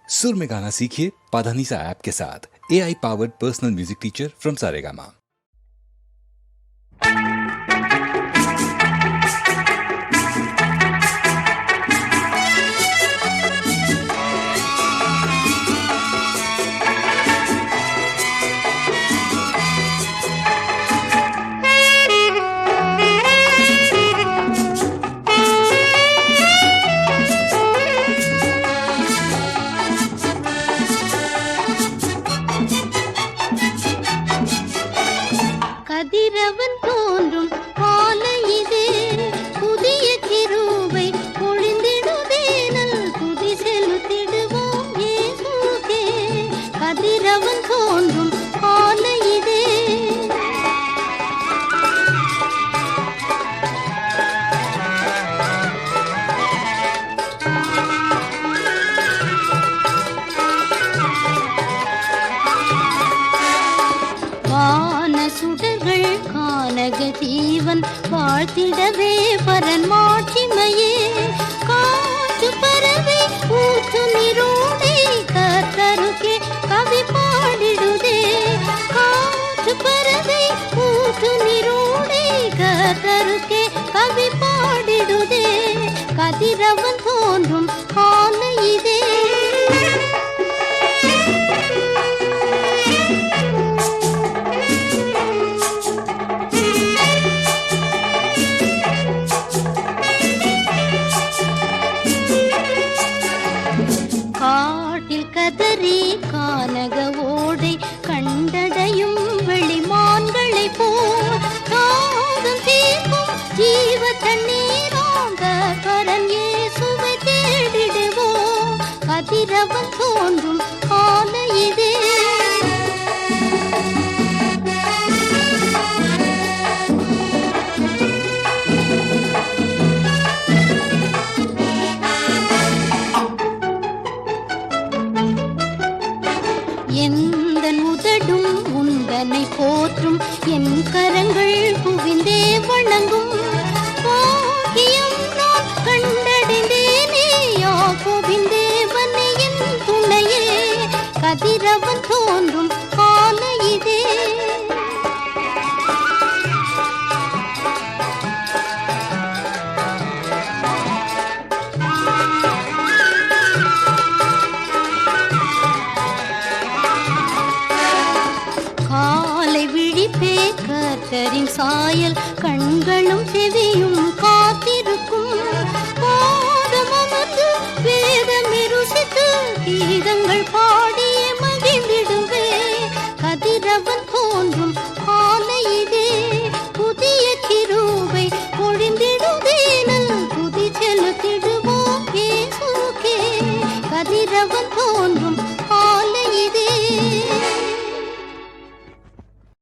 सुर में गाना सीखिए पाधानीसा ऐप के साथ। AI powered personal music teacher from Saregama. கதிரவன் தோன்றும் காலை இது, புதிய கிருபை பொழிந்திடுதே, நல் துதி செலுத்திடுவோம் இயேசுவே. கதிரவன் தோன்றும் காலை இது. சுடர்கள் கானக ஜீவன் வாழ்த்திடவே பரன் மாட்சிமையே. காற்று பறவை ஊற்று நீரோடே, கர்த்தருக்கே கவி பாடிடுதே. காற்று பறவை ஊற்று நீரோடே, கர்த்தருக்கே கவி பாடிடுதே. கதிரவன் தோன்றும் காலை இதே. காட்டில் கதறி கானக ஓடை கண்டடையும் வெளிமான்களை போல், தாகம் தீர்க்கும் ஜீவ தண்ணீராக பரன் இயேசுவை தேடிடுவோம். கதிரவன் தோன்றும் காலை இதே. எந்தன் உதடும் உந்தனை போற்றும், என் கரங்கள் குவிந்தே வணங்கும். பாக்கியம் நான் கண்டடைந்தேனே, யாக்கோபின் தேவனே என் துணையே. கதிரவன் தோன்றும் காலை இதே. காலை விழிப்பே கர்த்தரின் சாயல், கண்களும் செவியும் காத்திருக்கும். பாதம் அமர்ந்து வேதம் ருசித்து கீதங்கள் பாடிய மகிழ்ந்திடுவே. கதிரவன் தோன்றும் காலை இதே. புதிய கிருபை பொழிந்திடுதே, நல் துதி செலுத்திடுவோம் இயேசுவே. கதிரவன் தோன்றும்